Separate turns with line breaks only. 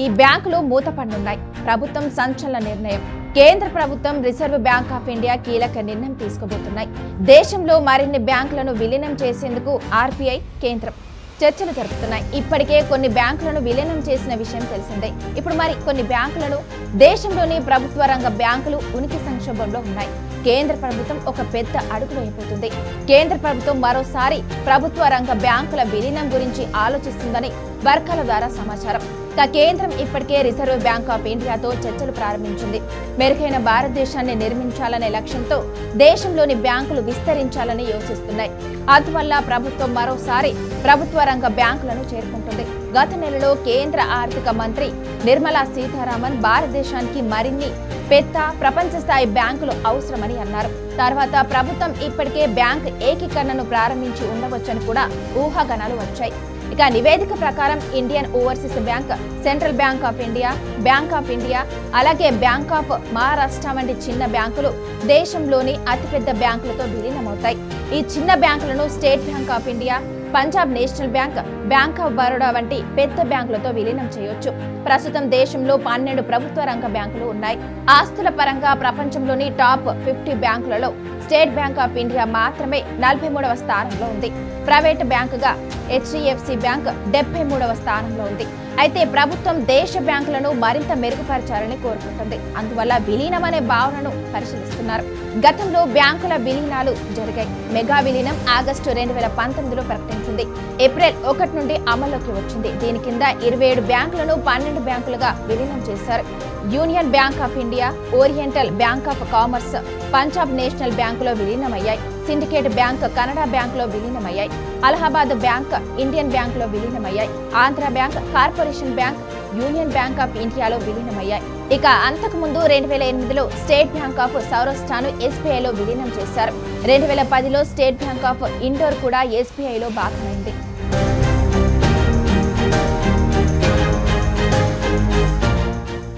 ఈ బ్యాంకులు మూతపడనున్నాయి. ప్రభుత్వం సంచలన నిర్ణయం. కేంద్ర ప్రభుత్వం, రిజర్వ్ బ్యాంక్ ఆఫ్ ఇండియా కీలక నిర్ణయం తీసుకోబోతున్నాయి. దేశంలో మరిన్ని బ్యాంకులను విలీనం చేసేందుకు ఆర్బీఐ, కేంద్రం చర్చలు జరుపుతున్నాయి. ఇప్పటికే కొన్ని బ్యాంకులను విలీనం చేసిన విషయం తెలిసిందే. ఇప్పుడు మరి కొన్ని బ్యాంకులను, దేశంలోని ప్రభుత్వ రంగ బ్యాంకులు ఉనికి సంక్షోభంలో ఉన్నాయి. కేంద్ర ప్రభుత్వం ఒక పెద్ద అడుగు వేయబోతుంది. కేంద్ర ప్రభుత్వం మరోసారి ప్రభుత్వ రంగ బ్యాంకుల విలీనం గురించి ఆలోచిస్తుందని వర్గాల ద్వారా సమాచారం. కేంద్రం ఇప్పటికే రిజర్వ్ బ్యాంక్ ఆఫ్ ఇండియాతో చర్చలు ప్రారంభించింది. మెరుగైన భారతదేశాన్ని నిర్మించాలనే లక్ష్యంతో దేశంలోని బ్యాంకులు విస్తరించాలని యోచిస్తున్నాయి. అందువల్ల ప్రభుత్వం మరోసారి ప్రభుత్వ రంగ బ్యాంకులను చేరుకుంటుంది. గత నెలలో కేంద్ర ఆర్థిక మంత్రి నిర్మలా సీతారామన్ భారతదేశానికి మరిన్ని పెద్ద ప్రపంచ స్థాయి బ్యాంకులు అవసరమని అన్నారు. తర్వాత ప్రభుత్వం ఇప్పటికే బ్యాంక్ ఏకీకరణను ప్రారంభించి ఉండవచ్చని కూడా ఊహాగానాలు వచ్చాయి. ఇక నివేదిక ప్రకారం Indian overseas bank, central bank of India, అలాగే బ్యాంక్ ఆఫ్ మహారాష్ట్ర వంటి చిన్న బ్యాంకులు దేశంలోని అతిపెద్ద బ్యాంకులతో విలీనమవుతాయి. ఈ చిన్న బ్యాంకులను state bank of India, Punjab national bank, bank of Baroda వంటి పెద్ద బ్యాంకులతో విలీనం చేయొచ్చు. ప్రస్తుతం దేశంలో 12 ప్రభుత్వ రంగ బ్యాంకులు ఉన్నాయి. ఆస్తుల పరంగా ప్రపంచంలోని టాప్ 50 బ్యాంకులలో స్టేట్ బ్యాంక్ ఆఫ్ ఇండియా మాత్రమే 43వ స్థానంలో ఉంది. ప్రైవేట్ బ్యాంకుగా హెచ్డిఎఫ్సి బ్యాంక్ 73వ స్థానంలో ఉంది. అయితే ప్రభుత్వం దేశ బ్యాంకులను మరింత మెరుగుపరచాలని కోరుకుంటుంది. అందువల్ల విలీనం అనే భావనను పరిశీలిస్తున్నారు. గతంలో బ్యాంకుల విలీనాలు జరిగాయి. మెగా విలీనం ఆగస్టు 2019లో ప్రకటించింది. ఏప్రిల్ 1 నుండి అమల్లోకి వచ్చింది. దీని కింద 27 బ్యాంకులను 12 బ్యాంకులుగా విలీనం చేశారు. Union bank of India, oriental bank of commerce Punjab national బ్యాంకులో విలీనమయ్యాయి. సిండికేట్ బ్యాంక్ కనడా బ్యాంకులో విలీనమయ్యాయి. అలహాబాద్ బ్యాంక్ ఇండియన్ బ్యాంకులో విలీనమయ్యాయి. Andhra bank, corporation bank, union bank of ఇండియాలో విలీనమయ్యాయి. ఇక అంతకుముందు 2008లో స్టేట్ బ్యాంక్ ఆఫ్ సౌరాష్ట్రను ఎస్బీఐలో విలీనం చేశారు. 2010లో స్టేట్ బ్యాంక్ ఆఫ్ ఇండోర్ కూడా ఎస్బీఐలో భాగమైంది.